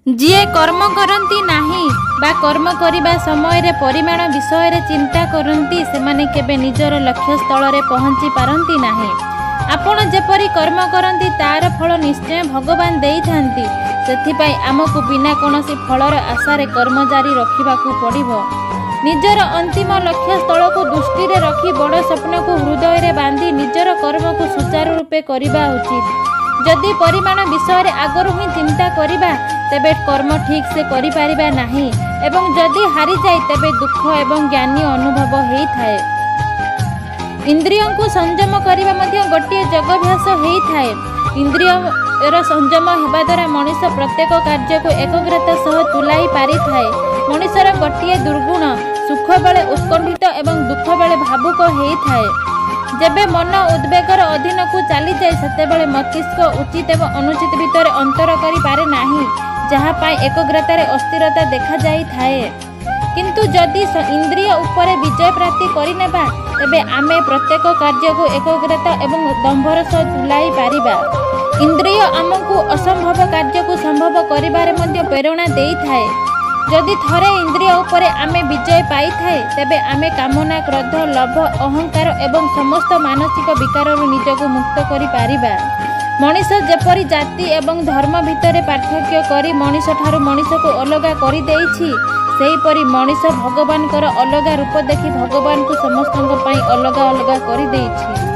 ଯିଏ କର୍ମ କରନ୍ତି ନାହିଁ ବା କର୍ମ କରିବା ସମୟରେ ପରିମାଣ ବିଷୟରେ ଚିନ୍ତା କରନ୍ତି ସେମାନେ କେବେ ନିଜର ଲକ୍ଷ୍ୟସ୍ଥଳରେ ପହଞ୍ଚି ପାରନ୍ତି ନାହିଁ। ଆପଣ ଯେପରି କର୍ମ କରନ୍ତି ତାର ଫଳ ନିଶ୍ଚୟ ଭଗବାନ ଦେଇଥାନ୍ତି। ସେଥିପାଇଁ ଆମକୁ ବିନା କୌଣସି ଫଳର ଆଶାରେ କର୍ମ ଜାରି ରଖିବାକୁ ପଡ଼ିବ। ନିଜର ଅନ୍ତିମ ଲକ୍ଷ୍ୟସ୍ଥଳକୁ ଦୃଷ୍ଟିରେ ରଖି ବଡ଼ ସ୍ୱପ୍ନକୁ ହୃଦୟରେ ବାନ୍ଧି ନିଜର କର୍ମକୁ ସୁଚାରୁ ରୂପେ କରିବା ଉଚିତ। ଯଦି ପରିମାଣ ବିଷୟରେ ଆଗରୁ ହିଁ ଚିନ୍ତା କରିବା ତେବେ କର୍ମ ଠିକ୍ ସେ କରିପାରିବା ନାହିଁ ଏବଂ ଯଦି ହାରିଯାଏ ତେବେ ଦୁଃଖ ଏବଂ ଜ୍ଞାନୀ ଅନୁଭବ ହୋଇଥାଏ। ଇନ୍ଦ୍ରିୟଙ୍କୁ ସଂଯମ କରିବା ମଧ୍ୟ ଗୋଟିଏ ଯୋଗାଭ୍ୟାସ ହୋଇଥାଏ। ଇନ୍ଦ୍ରିୟର ସଂଯମ ହେବା ଦ୍ୱାରା ମଣିଷ ପ୍ରତ୍ୟେକ କାର୍ଯ୍ୟକୁ ଏକାଗ୍ରତା ସହ ତୁଲାଇ ପାରିଥାଏ। ମଣିଷର ଗୋଟିଏ ଦୁର୍ଗୁଣ ସୁଖ ବେଳେ ଉତ୍କଣ୍ଠିତ ଏବଂ ଦୁଃଖ ବେଳେ ଭାବୁକ ହୋଇଥାଏ। ଯେବେ ମନ ଉଦ୍ବେଗର ଅଧୀନକୁ ଚାଲିଯାଏ ସେତେବେଳେ ମସ୍ତିଷ୍କ ଉଚିତ ଏବଂ ଅନୁଚିତ ଭିତରେ ଅନ୍ତର କରିପାରେ ନାହିଁ, ଯାହା ପାଇଁ ଏକାଗ୍ରତାରେ ଅସ୍ଥିରତା ଦେଖାଯାଇଥାଏ। କିନ୍ତୁ ଯଦି ଇନ୍ଦ୍ରିୟ ଉପରେ ବିଜୟ ପ୍ରାପ୍ତି କରିନେବା ତେବେ ଆମେ ପ୍ରତ୍ୟେକ କାର୍ଯ୍ୟକୁ ଏକାଗ୍ରତା ଏବଂ ଦମ୍ଭର ସହ ତୁଲାଇ ପାରିବା। ଇନ୍ଦ୍ରିୟ ଆମକୁ ଅସମ୍ଭବ କାର୍ଯ୍ୟକୁ ସମ୍ଭବ କରିବାରେ ମଧ୍ୟ ପ୍ରେରଣା ଦେଇଥାଏ। ଯଦି ଥରେ ଇନ୍ଦ୍ରିୟ ଉପରେ ଆମେ ବିଜୟ ପାଇଥାଏ ତେବେ ଆମେ କାମନା, କ୍ରୋଧ, ଲୋଭ, ଅହଙ୍କାର ଏବଂ ସମସ୍ତ ମାନସିକ ବିକାରରୁ ନିଜକୁ ମୁକ୍ତ କରିପାରିବା। ମଣିଷ ଯେପରି ଜାତି ଏବଂ ଧର୍ମ ଭିତରେ ପାର୍ଥକ୍ୟ କରି ମଣିଷଠାରୁ ମଣିଷକୁ ଅଲଗା କରିଦେଇଛି, ସେହିପରି ମଣିଷ ଭଗବାନଙ୍କର ଅଲଗା ରୂପ ଦେଖି ଭଗବାନଙ୍କୁ ସମସ୍ତଙ୍କ ପାଇଁ ଅଲଗା ଅଲଗା କରିଦେଇଛି।